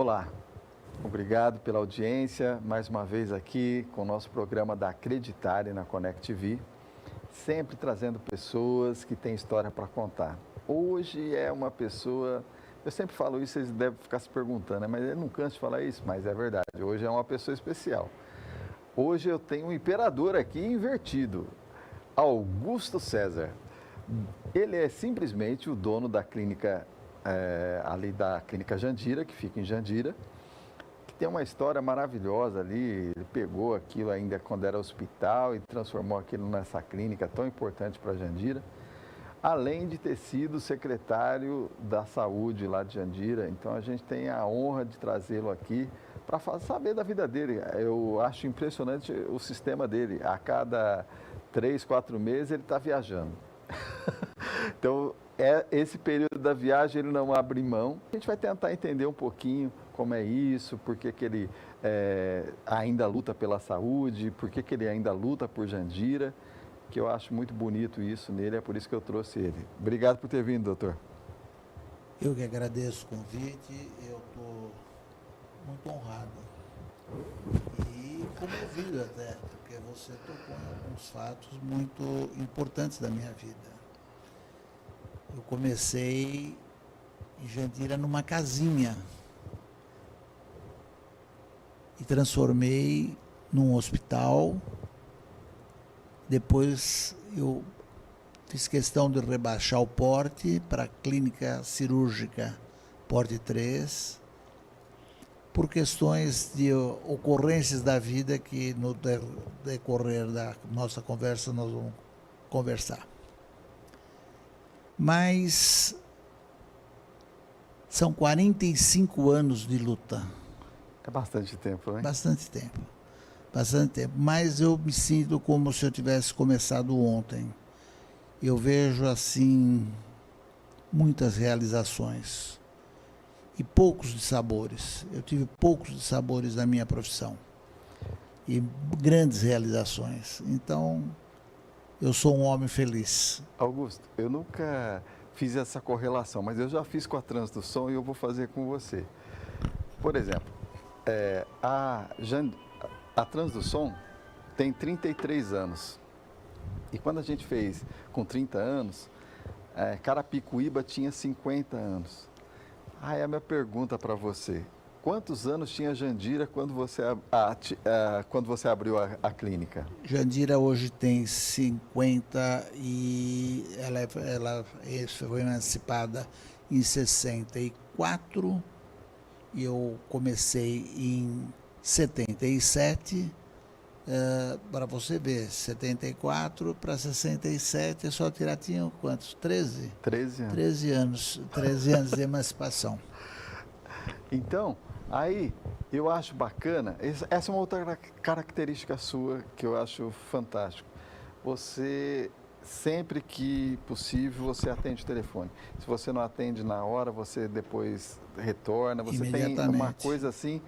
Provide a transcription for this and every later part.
Olá, obrigado pela audiência, mais uma vez aqui com o nosso programa da Acreditare na Connect TV, sempre trazendo pessoas que têm história para contar. Hoje é uma pessoa, eu sempre falo isso, vocês devem ficar se perguntando, né? Mas eu não canso de falar isso, mas é verdade, hoje é uma pessoa especial. Hoje eu tenho um imperador aqui invertido, Augusto César. Ele é simplesmente o dono da clínica, ali da Clínica Jandira, que fica em Jandira, que tem uma história maravilhosa ali. Ele pegou aquilo ainda quando era hospital e transformou aquilo nessa clínica tão importante para Jandira, além de ter sido secretário da saúde lá de Jandira. Então a gente tem a honra de trazê-lo aqui para saber da vida dele. Eu acho impressionante o sistema dele. A cada 3, 4 meses ele está viajando. Então, esse período da viagem ele não abre mão. A gente vai tentar entender um pouquinho como é isso, por que ele ainda luta pela saúde, por que ele ainda luta por Jandira, que eu acho muito bonito isso nele, é por isso que eu trouxe ele. Obrigado por ter vindo, doutor. Eu que agradeço o convite, eu estou muito honrado e comovido até, porque você tocou em alguns fatos muito importantes da minha vida. Eu comecei em Jandira numa casinha e transformei num hospital. Depois eu fiz questão de rebaixar o porte para a clínica cirúrgica porte 3, por questões de ocorrências da vida que no decorrer da nossa conversa nós vamos conversar. Mas são 45 anos de luta. É bastante tempo, né? Bastante tempo. Bastante tempo. Mas eu me sinto como se eu tivesse começado ontem. Eu vejo, assim, muitas realizações e poucos dissabores. Eu tive poucos dissabores na minha profissão e grandes realizações. Então, eu sou um homem feliz. Augusto, eu nunca fiz essa correlação, mas eu já fiz com a Transdução e eu vou fazer com você. Por exemplo, a Transdução tem 33 anos. E quando a gente fez com 30 anos, Carapicuíba tinha 50 anos. Aí a minha pergunta para você: quantos anos tinha Jandira quando você abriu a clínica? Jandira hoje tem 50 e ela foi emancipada em 64 e eu comecei em 77. Para você ver, 74 para 67, só tirar tinha quantos? 13? 13 anos. 13 anos, 13 anos de emancipação. Então, aí eu acho bacana, essa é uma outra característica sua que eu acho fantástico. Você, sempre que possível, você atende o telefone. Se você não atende na hora, você depois retorna. Você tem uma coisa assim,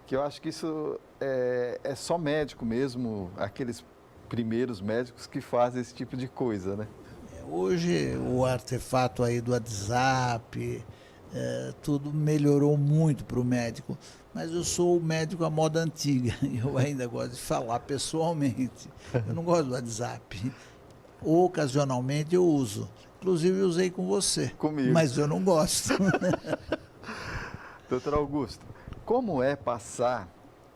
que eu acho que isso é só médico mesmo, aqueles primeiros médicos que fazem esse tipo de coisa, né? Hoje o artefato aí do WhatsApp, tudo melhorou muito para o médico, mas eu sou o médico à moda antiga, eu ainda gosto de falar pessoalmente, eu não gosto do WhatsApp. Ocasionalmente eu uso, inclusive eu usei com você. Comigo. Mas eu não gosto. Doutor Augusto, como é passar...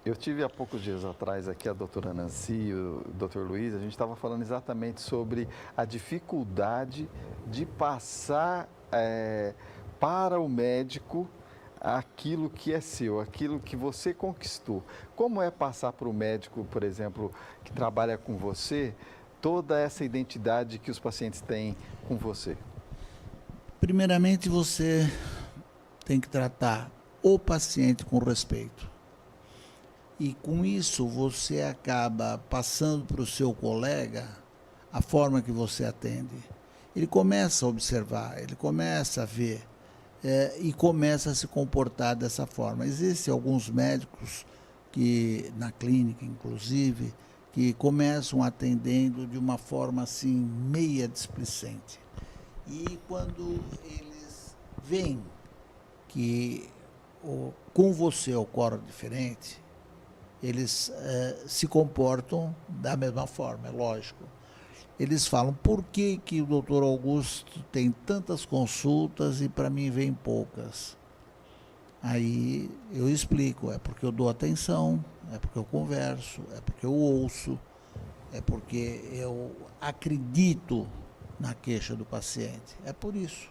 Eu tive há poucos dias atrás aqui a doutora Nancy e o doutor Luiz, a gente estava falando exatamente sobre a dificuldade de passar para o médico aquilo que é seu, aquilo que você conquistou. Como é passar para o médico, por exemplo, que trabalha com você, toda essa identidade que os pacientes têm com você? Primeiramente, você tem que tratar o paciente com respeito. E com isso você acaba passando para o seu colega a forma que você atende. Ele começa a observar, ele começa a ver e começa a se comportar dessa forma. Existem alguns médicos que, na clínica inclusive, que começam atendendo de uma forma assim meia displicente. E quando eles veem que com você ocorre diferente, eles se comportam da mesma forma, é lógico. Eles falam, por que o doutor Augusto tem tantas consultas e para mim vem poucas? Aí eu explico, é porque eu dou atenção, é porque eu converso, é porque eu ouço, é porque eu acredito na queixa do paciente. É por isso.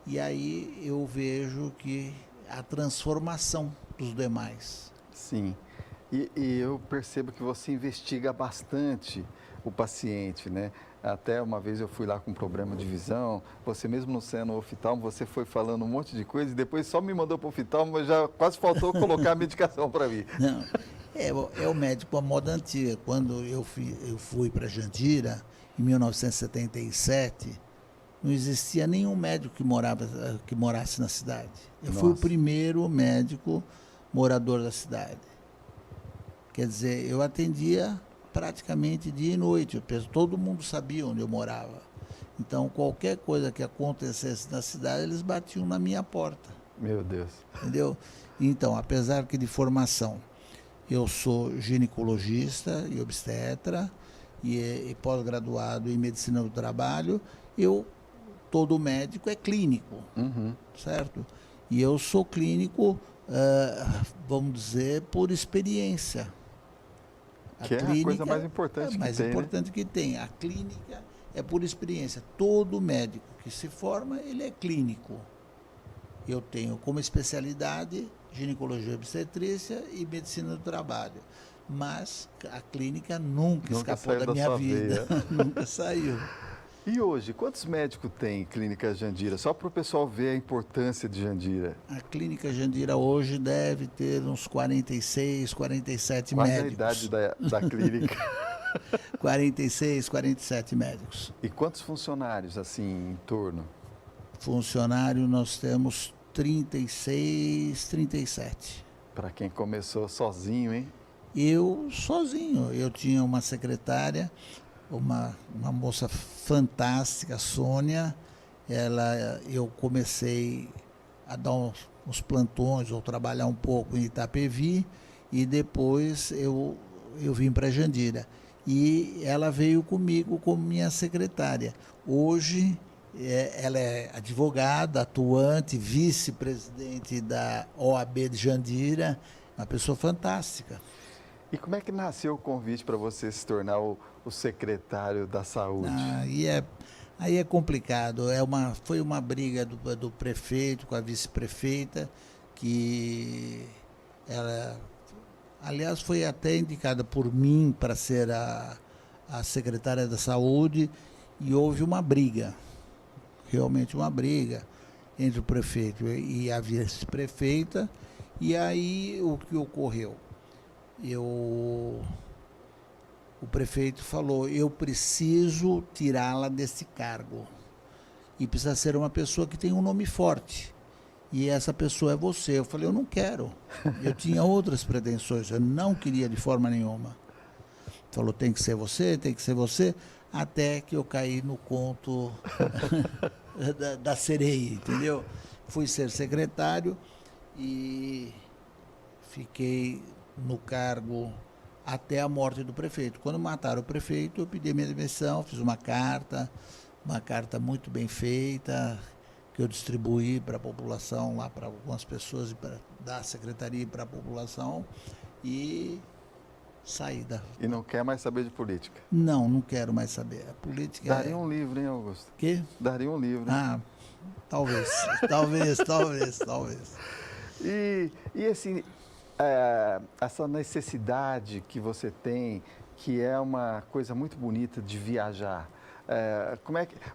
E aí eu vejo que a transformação dos demais. Sim. E eu percebo que você investiga bastante o paciente, né? Até uma vez eu fui lá com um problema de visão, você mesmo não sendo oftalmo, você foi falando um monte de coisa e depois só me mandou para o oftalmo, mas já quase faltou colocar a medicação para mim. Não, é o médico à moda antiga. Quando eu fui para Jandira, em 1977, não existia nenhum médico que morasse na cidade. Eu fui o primeiro médico morador da cidade. Quer dizer, eu atendia praticamente dia e noite. Todo mundo sabia onde eu morava. Então, qualquer coisa que acontecesse na cidade, eles batiam na minha porta. Meu Deus. Entendeu? Então, apesar que de formação, eu sou ginecologista e obstetra e pós-graduado em medicina do trabalho, todo médico é clínico, certo? E eu sou clínico, vamos dizer, por experiência. Que é a coisa mais importante que tem, mais importante que tem. A clínica é por experiência. Todo médico que se forma, ele é clínico. Eu tenho como especialidade ginecologia e obstetrícia e medicina do trabalho. Mas a clínica nunca escapou da minha vida. Nunca saiu. E hoje, quantos médicos tem Clínica Jandira? Só para o pessoal ver a importância de Jandira. A Clínica Jandira hoje deve ter uns 46, 47 Quase médicos. Quase a idade da clínica. 46, 47 médicos. E quantos funcionários, assim, em torno? Funcionário nós temos 36, 37. Para quem começou sozinho, hein? Eu sozinho. Eu tinha uma secretária, uma moça fantástica, a Sônia. Eu comecei a dar uns plantões ou trabalhar um pouco em Itapevi e depois eu vim para Jandira. E ela veio comigo como minha secretária. Hoje ela é advogada, atuante, vice-presidente da OAB de Jandira, uma pessoa fantástica. E como é que nasceu o convite para você se tornar o secretário da saúde? Aí é complicado. Foi uma briga do prefeito com a vice-prefeita, que ela, aliás, foi até indicada por mim para ser a secretária da saúde, e houve uma briga, realmente uma briga entre o prefeito e a vice-prefeita. E aí o que ocorreu? O prefeito falou, eu preciso tirá-la desse cargo. E precisa ser uma pessoa que tem um nome forte. E essa pessoa é você. Eu falei, eu não quero. Eu tinha outras pretensões, eu não queria de forma nenhuma. Falou, tem que ser você, tem que ser você. Até que eu caí no conto da sereia, entendeu? Fui ser secretário e fiquei no cargo até a morte do prefeito. Quando mataram o prefeito, eu pedi minha demissão, fiz uma carta muito bem feita, que eu distribuí para a população, lá para algumas pessoas, da secretaria para a população, e saí da... E não quer mais saber de política? Não quero mais saber. A política Daria um livro, hein, Augusto? Quê? Daria um livro. Ah, talvez. talvez. E assim... essa necessidade que você tem, que é uma coisa muito bonita de viajar,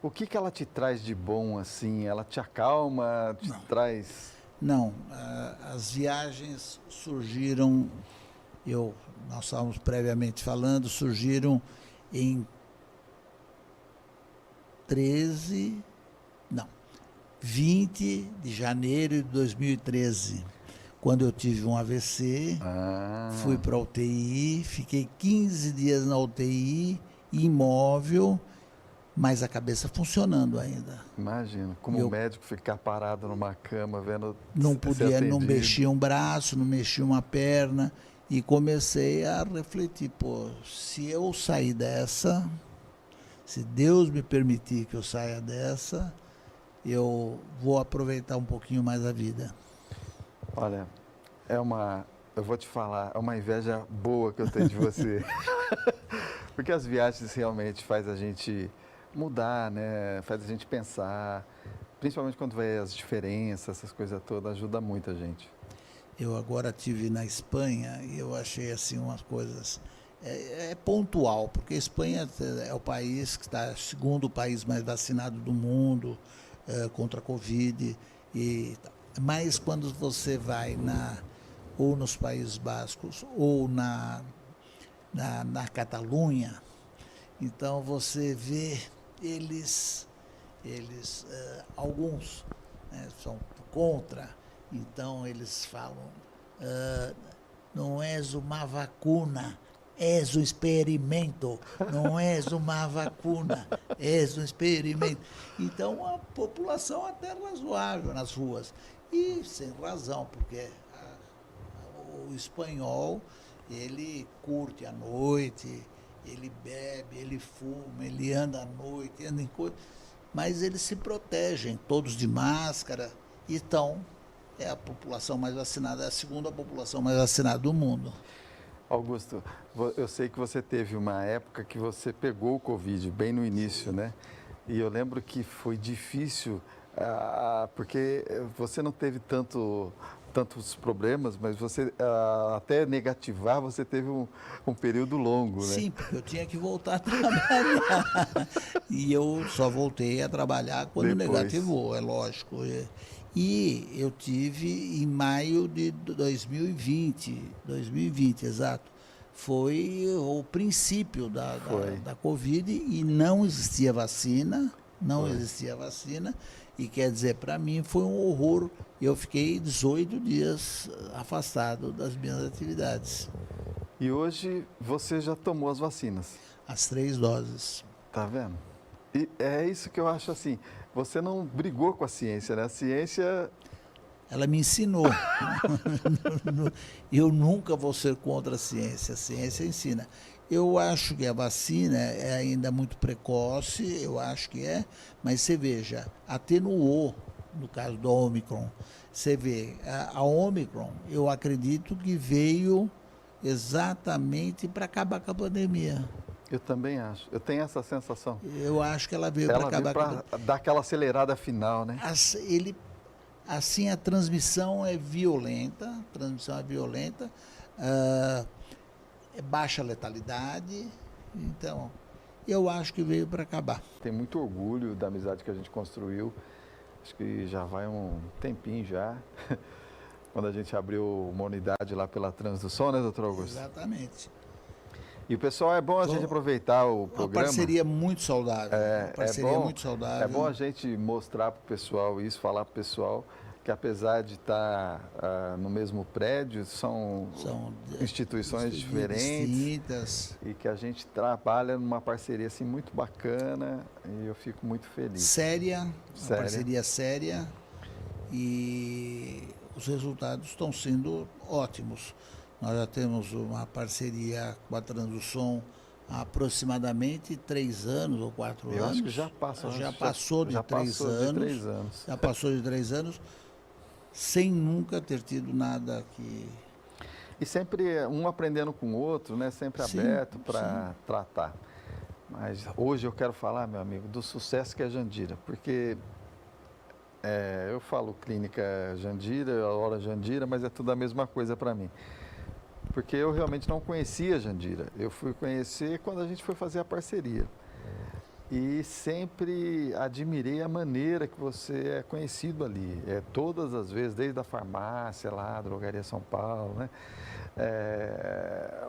o que ela te traz de bom, assim? Ela te acalma, traz... Não, as viagens surgiram, nós estávamos previamente falando, surgiram em 20 de janeiro de 2013. Quando eu tive um AVC, fui para a UTI, fiquei 15 dias na UTI, imóvel, mas a cabeça funcionando ainda. Imagina, como Eu médico ficar parado numa cama vendo não ser podia, não atendido. mexia um braço, não mexia uma perna, e comecei a refletir, pô, se eu sair dessa, se Deus me permitir que eu saia dessa, eu vou aproveitar um pouquinho mais a vida. Olha, eu vou te falar, é uma inveja boa que eu tenho de você. Porque as viagens realmente faz a gente mudar, né? Faz a gente pensar, principalmente quando vê as diferenças, essas coisas todas, ajuda muito a gente. Eu agora tive na Espanha e eu achei assim umas coisas é pontual, porque a Espanha é o país que está segundo país mais vacinado do mundo contra a Covid mas quando você vai ou nos Países Bascos ou na Catalunha, então você vê eles alguns são contra, então eles falam, não és uma vacuna, és um experimento, não és uma vacuna, és um experimento. Então a população até razoável nas ruas, e sem razão, porque o espanhol, ele curte a noite, ele bebe, ele fuma, ele anda à noite, anda em coisa, mas eles se protegem, todos de máscara, então é a população mais vacinada, é a segunda população mais vacinada do mundo. Augusto, eu sei que você teve uma época que você pegou o Covid bem no início, né? E eu lembro que foi difícil, porque você não teve tantos problemas, mas você até negativar, você teve um período longo, né? Sim, porque eu tinha que voltar a trabalhar. E eu só voltei a trabalhar quando Depois. negativou, é lógico. E eu tive em maio de 2020, exato. Foi o princípio da Covid e não existia vacina, e quer dizer, para mim foi um horror. Eu fiquei 18 dias afastado das minhas atividades. E hoje você já tomou as vacinas. As 3 doses. Tá vendo? E é isso que eu acho assim, você não brigou com a ciência, né? A ciência... Ela me ensinou. Eu nunca vou ser contra a ciência ensina. Eu acho que a vacina é ainda muito precoce, eu acho que é, mas você veja, atenuou, no caso do Omicron. Você vê, a Omicron, eu acredito que veio exatamente para acabar com a pandemia. Eu também acho. Eu tenho essa sensação. Eu acho que ela veio para acabar com a pandemia. Para dar aquela acelerada final, né? Assim, a transmissão é violenta, é baixa letalidade, então eu acho que veio para acabar. Tenho muito orgulho da amizade que a gente construiu, acho que já vai um tempinho já, quando a gente abriu uma unidade lá pela Transdução, né, doutor Augusto? Exatamente. E o pessoal, é bom a gente aproveitar o programa. Uma parceria muito saudável. É bom a gente mostrar para o pessoal isso, falar para o pessoal que apesar de estar no mesmo prédio, são instituições diferentes distintas. E que a gente trabalha numa parceria assim muito bacana e eu fico muito feliz. Uma parceria séria, e os resultados estão sendo ótimos. Nós já temos uma parceria com a Transdução há aproximadamente 3 anos ou 4 anos. Eu acho que já passou. Já passou de 3 anos. Já passou de 3 anos, sem nunca ter tido nada que... E sempre um aprendendo com o outro, né? Sempre aberto para tratar. Mas hoje eu quero falar, meu amigo, do sucesso que é Jandira, porque eu falo Clínica Jandira, Hora Jandira, mas é tudo a mesma coisa para mim. Porque eu realmente não conhecia Jandira. Eu fui conhecer quando a gente foi fazer a parceria. E sempre admirei a maneira que você é conhecido ali. Todas as vezes, desde a farmácia lá, a Drogaria São Paulo, né?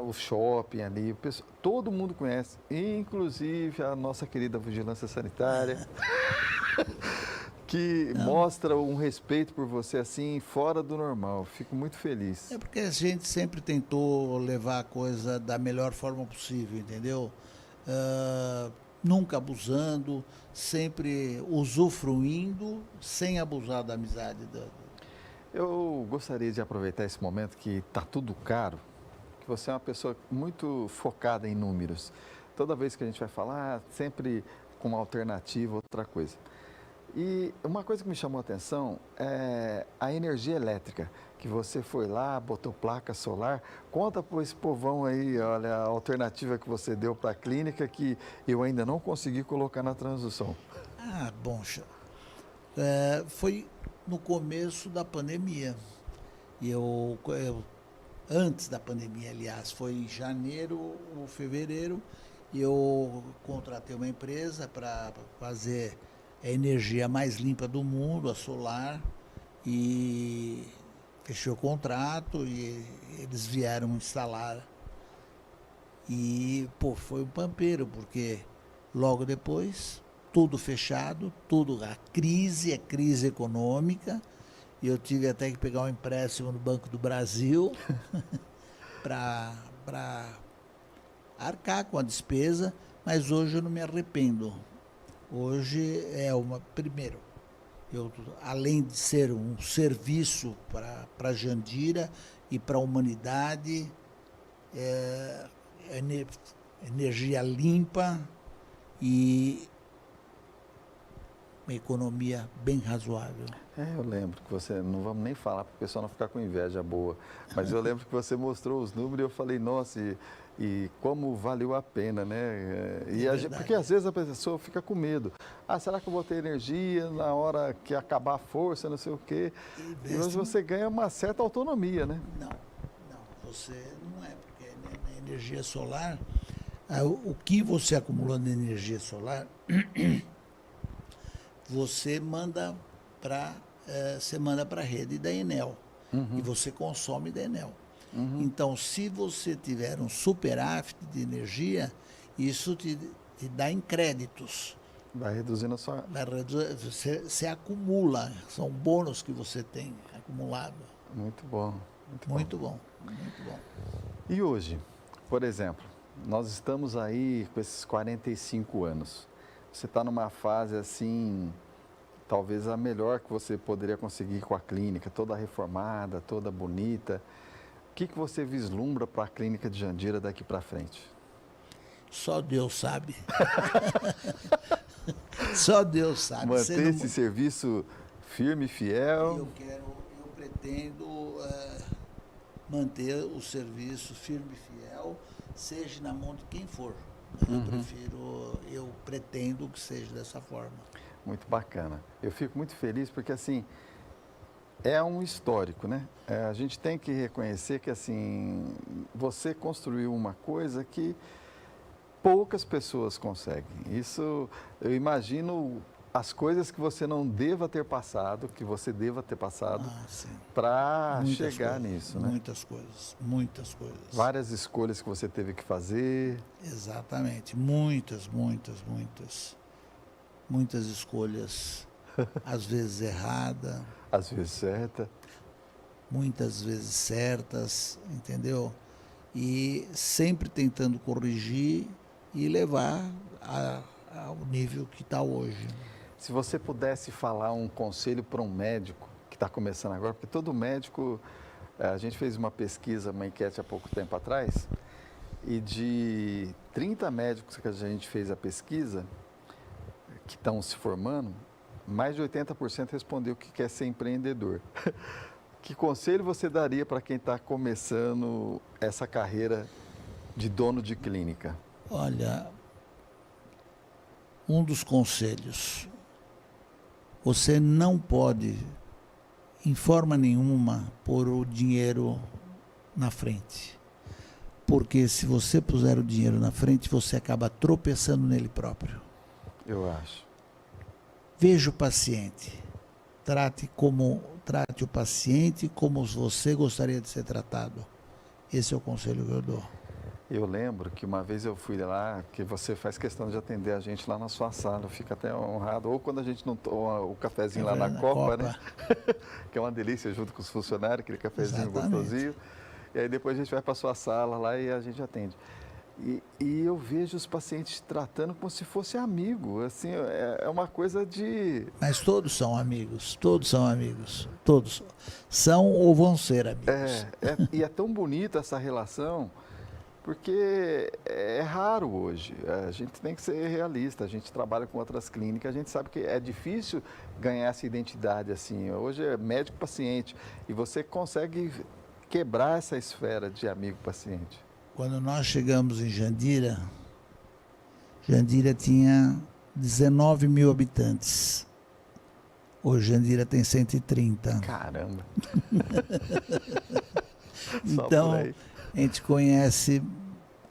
O shopping ali, todo mundo conhece, inclusive a nossa querida Vigilância Sanitária. Que mostra um respeito por você assim, fora do normal. Fico muito feliz. É porque a gente sempre tentou levar a coisa da melhor forma possível, entendeu? nunca abusando, sempre usufruindo, sem abusar da amizade. Eu gostaria de aproveitar esse momento que está tudo caro, que você é uma pessoa muito focada em números. Toda vez que a gente vai falar, sempre com uma alternativa, outra coisa. E uma coisa que me chamou a atenção é a energia elétrica, que você foi lá, botou placa solar. Conta para esse povão aí, olha, a alternativa que você deu para a clínica que eu ainda não consegui colocar na transdução. Ah, bom, foi no começo da pandemia. E antes da pandemia, aliás, foi em janeiro ou fevereiro, e eu contratei uma empresa para fazer a energia mais limpa do mundo, a solar, e fechei o contrato e eles vieram instalar. E, pô, foi um pampeiro, porque logo depois, tudo fechado, a crise econômica, e eu tive até que pegar um empréstimo no Banco do Brasil para arcar com a despesa, mas hoje eu não me arrependo. Hoje primeiro, além de ser um serviço para Jandira e para a humanidade, energia limpa e uma economia bem razoável. Eu lembro que você, não vamos nem falar para o pessoal não ficar com inveja boa, mas eu lembro que você mostrou os números e eu falei, nossa, e como valeu a pena, né? Porque às vezes a pessoa fica com medo. Ah, será que eu vou ter energia na hora que acabar a força, não sei o quê? E hoje você ganha uma certa autonomia, né? Não, você não é, porque na energia solar, o que você acumulou na energia solar, você manda para a rede da Enel, e você consome da Enel. Então, se você tiver um superávit de energia, isso te dá em créditos. Vai reduzindo a sua... Você acumula, são bônus que você tem acumulado. Muito bom. Muito bom. E hoje, por exemplo, nós estamos aí com esses 45 anos. Você está numa fase assim, talvez a melhor que você poderia conseguir com a clínica, toda reformada, toda bonita. O que você vislumbra para a clínica de Jandira daqui para frente? Só Deus sabe. Só Deus sabe. Manter esse serviço firme e fiel? Eu pretendo manter o serviço firme e fiel, seja na mão de quem for. Eu pretendo que seja dessa forma. Muito bacana. Eu fico muito feliz porque, assim, é um histórico, né? A gente tem que reconhecer que, assim, você construiu uma coisa que poucas pessoas conseguem. Isso, eu imagino as coisas que você não deva ter passado, que você deva ter passado para chegar nisso, né? Muitas coisas. Várias escolhas que você teve que fazer. Exatamente, muitas escolhas, às vezes errada, às vezes certa, muitas vezes certas, entendeu? E sempre tentando corrigir e levar ao nível que está hoje. Se você pudesse falar um conselho para um médico que está começando agora, porque todo médico, a gente fez uma pesquisa, uma enquete há pouco tempo atrás, e de 30 médicos que a gente fez a pesquisa, que estão se formando, mais de 80% respondeu que quer ser empreendedor. Que conselho você daria para quem está começando essa carreira de dono de clínica? Olha, um dos conselhos, você não pode, em forma nenhuma, pôr o dinheiro na frente. Porque se você puser o dinheiro na frente, você acaba tropeçando nele próprio. Eu acho. Veja o paciente. Trate o paciente como você gostaria de ser tratado. Esse é o conselho que eu dou. Eu lembro que uma vez eu fui lá, que você faz questão de atender a gente lá na sua sala, eu fico até honrado. Ou quando a gente não toma o cafezinho lá na Copa, né? Que é uma delícia junto com os funcionários, aquele cafezinho gostosinho. E aí depois a gente vai para a sua sala lá e a gente atende. E eu vejo os pacientes tratando como se fosse amigo, assim, é uma coisa de... Mas todos são amigos, todos são ou vão ser amigos. E é tão bonita essa relação, porque é raro hoje. A gente tem que ser realista, a gente trabalha com outras clínicas, a gente sabe que é difícil ganhar essa identidade assim. Hoje é médico-paciente e você consegue quebrar essa esfera de amigo-paciente. Quando nós chegamos em Jandira, Jandira tinha 19 mil habitantes. Hoje Jandira tem 130. Caramba! Então, a gente conhece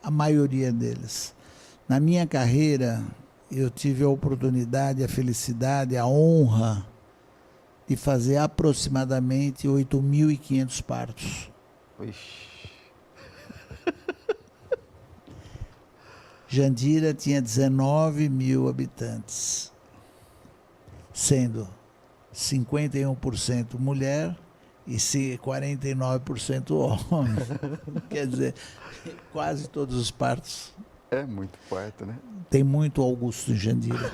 a maioria deles. Na minha carreira, eu tive a oportunidade, a felicidade, a honra de fazer aproximadamente 8.500 partos. Ixi. Jandira tinha 19 mil habitantes, sendo 51% mulher e 49% homem. Quer dizer, quase todos os partos. É muito parto, né? Tem muito Augusto em Jandira.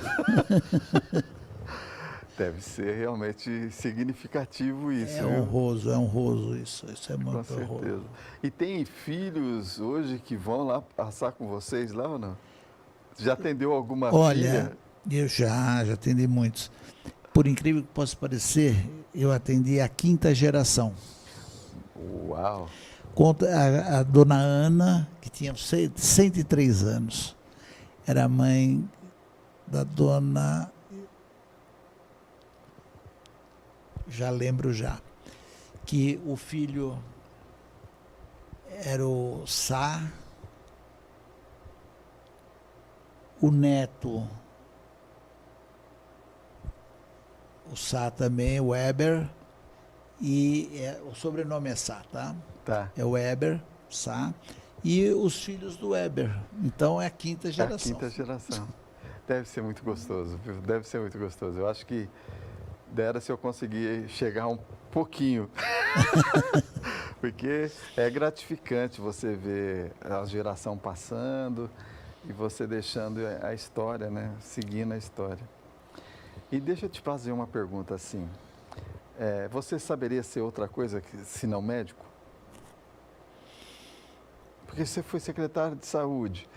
Deve ser realmente significativo isso. É honroso isso. Isso é muito Com certeza. honroso. E tem filhos hoje que vão lá passar com vocês lá ou não? Já atendeu alguma filha? Olha, eu já atendi muitos. Por incrível que possa parecer, eu atendi a 5ª geração. Uau! Conta a dona Ana, que tinha 103 anos. Era mãe da dona... Já lembro já. Que o filho era o Sá, o neto, o Sá também, o Weber, e o sobrenome é Sá, tá? Tá. É o Weber, Sá, e os filhos do Weber. Então é a 5ª geração. A 5ª geração. Deve ser muito gostoso, viu? Deve ser muito gostoso. Eu acho que dera se eu conseguir chegar um pouquinho. Porque é gratificante você ver a geração passando e você deixando a história, né? Seguindo a história. E deixa eu te fazer uma pergunta assim. Você saberia ser outra coisa se não médico? Porque você foi secretário de saúde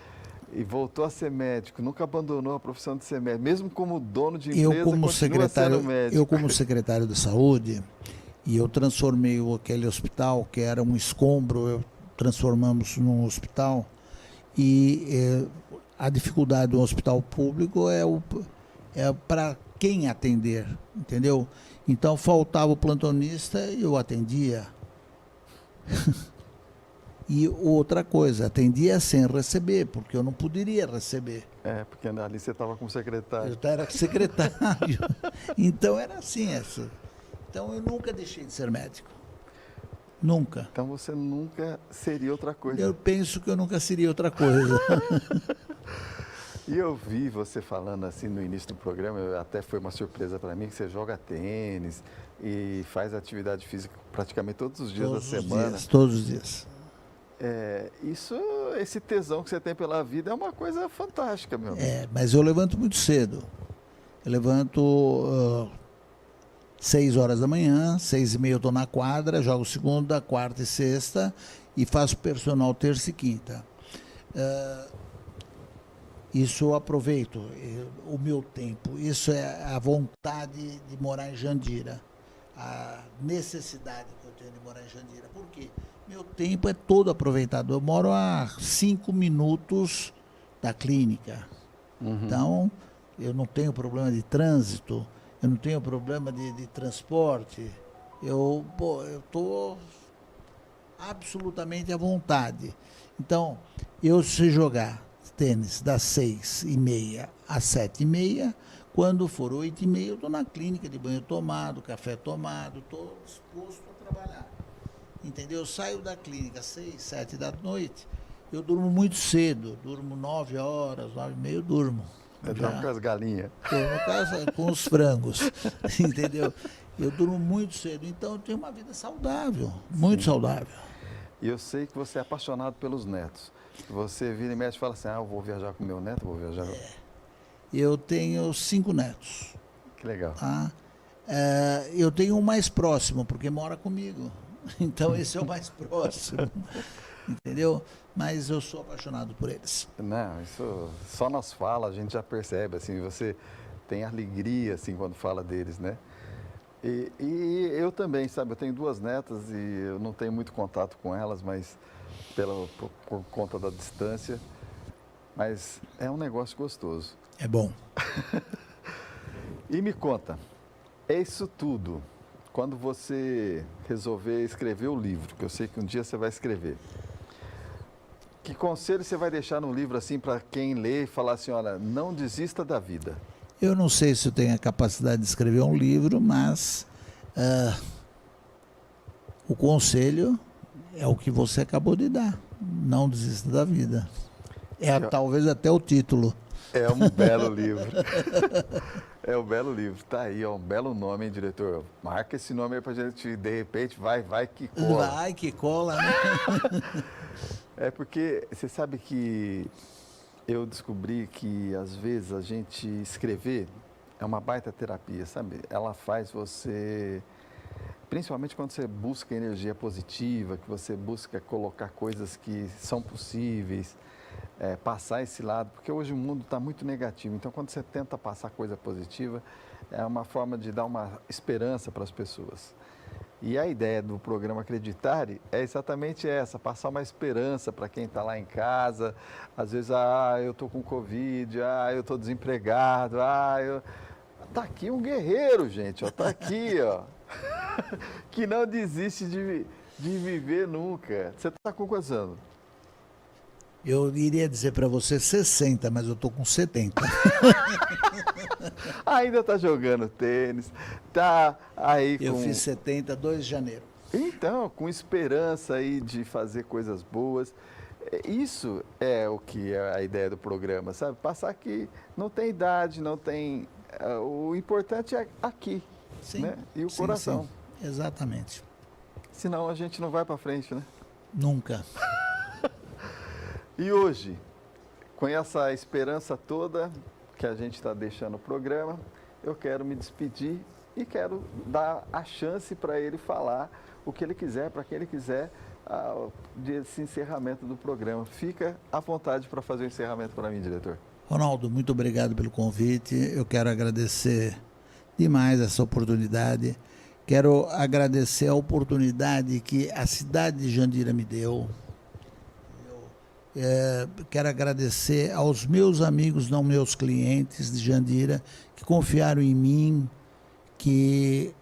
e voltou a ser médico, nunca abandonou a profissão de ser médico, mesmo como dono de empresa, continua sendo médico. Eu como secretário de saúde, e eu transformei aquele hospital, que era um escombro, transformamos num hospital, e a dificuldade do hospital público é para quem atender, entendeu? Então faltava o plantonista e eu atendia. E outra coisa, atendia sem receber, porque eu não poderia receber. Porque ali você estava como secretário. Eu era secretário. Então era assim. Então eu nunca deixei de ser médico. Nunca. Então você nunca seria outra coisa. Eu penso que eu nunca seria outra coisa. E eu vi você falando assim no início do programa, até foi uma surpresa para mim, que você joga tênis e faz atividade física praticamente todos os dias da semana. Todos os dias. Esse tesão que você tem pela vida é uma coisa fantástica, meu amigo. Mas eu levanto muito cedo. Eu levanto 6 horas da manhã, 6h30 eu estou na quadra, jogo segunda, quarta e sexta e faço personal terça e quinta. Isso eu aproveito, o meu tempo. Isso é a vontade de morar em Jandira. A necessidade que eu tenho de morar em Jandira. Por quê? Meu tempo é todo aproveitado. Eu moro a 5 minutos da clínica. Uhum. Então, eu não tenho problema de trânsito, eu não tenho problema de transporte. Eu estou absolutamente à vontade. Então, eu sei jogar tênis das 6h30 às 7h30. Quando for 8h30, eu estou na clínica, de banho tomado, café tomado, estou disposto a trabalhar. Entendeu? Eu saio da clínica às 6, 7 da noite, eu durmo muito cedo, durmo 9 horas, 9h30 eu durmo. Eu durmo com as galinhas. Com os frangos, entendeu? Eu durmo muito cedo, então eu tenho uma vida saudável, muito saudável. E eu sei que você é apaixonado pelos netos. Você vira e mexe e fala assim, eu vou viajar com meu neto, vou viajar... Eu tenho 5 netos. Que legal. Tá? Eu tenho um mais próximo, porque mora comigo. Então esse é o mais próximo. Entendeu? Mas eu sou apaixonado por eles. Não, isso só nas falas a gente já percebe, assim, você tem alegria, assim, quando fala deles, né? E eu também, sabe, eu tenho 2 netas e eu não tenho muito contato com elas, mas por conta da distância, mas é um negócio gostoso. É bom. E me conta, é isso tudo, quando você resolver escrever o livro, que eu sei que um dia você vai escrever, que conselho você vai deixar no livro, assim, para quem lê e falar assim, olha, não desista da vida? Eu não sei se eu tenho a capacidade de escrever um livro, mas o conselho é o que você acabou de dar. Não desista da vida. Talvez até o título. É um belo livro. É um belo livro. Tá aí, um belo nome, hein, diretor? Marca esse nome aí pra gente, de repente, vai que cola. Vai que cola, né? É porque você sabe que eu descobri que, às vezes, a gente escrever é uma baita terapia, sabe? Ela faz você, principalmente quando você busca energia positiva, que você busca colocar coisas que são possíveis, passar esse lado, porque hoje o mundo está muito negativo, então quando você tenta passar coisa positiva, é uma forma de dar uma esperança para as pessoas. E a ideia do programa Acreditare é exatamente essa, passar uma esperança para quem está lá em casa, às vezes, eu estou com Covid, eu estou desempregado, Tá aqui um guerreiro, gente, ó, tá aqui, ó, que não desiste de viver nunca. Você está com quantos anos? Eu iria dizer para você 60, mas eu tô com 70. Ainda tá jogando tênis, tá aí com... Eu fiz 70, 2 de janeiro. Então, com esperança aí de fazer coisas boas. Isso é o que é a ideia do programa, sabe? Passar que não tem idade, não tem... O importante é aqui, Sim, né? E o sim, coração. Sim, exatamente. Senão a gente não vai para frente, né? Nunca. E hoje, com essa esperança toda que a gente está deixando o programa, eu quero me despedir e quero dar a chance para ele falar o que ele quiser, para quem ele quiser, desse encerramento do programa. Fica à vontade para fazer o encerramento para mim, diretor. Ronaldo, muito obrigado pelo convite. Eu quero agradecer demais essa oportunidade. Quero agradecer a oportunidade que a cidade de Jandira me deu. Quero agradecer aos meus amigos, não meus clientes de Jandira, que confiaram em mim, que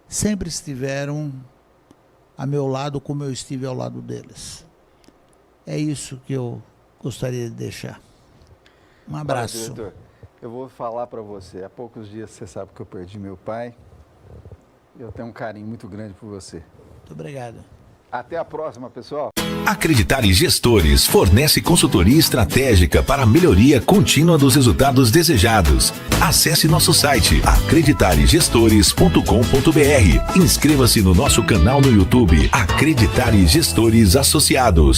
sempre estiveram a meu lado como eu estive ao lado deles. É isso que eu gostaria de deixar. Um abraço. Olha, diretor, eu vou falar para você. Há poucos dias você sabe que eu perdi meu pai. Eu tenho um carinho muito grande por você. Muito obrigado. Até a próxima, pessoal. Acreditare Gestores fornece consultoria estratégica para a melhoria contínua dos resultados desejados. Acesse nosso site acreditaregestores.com.br. Inscreva-se no nosso canal no YouTube Acreditare Gestores Associados.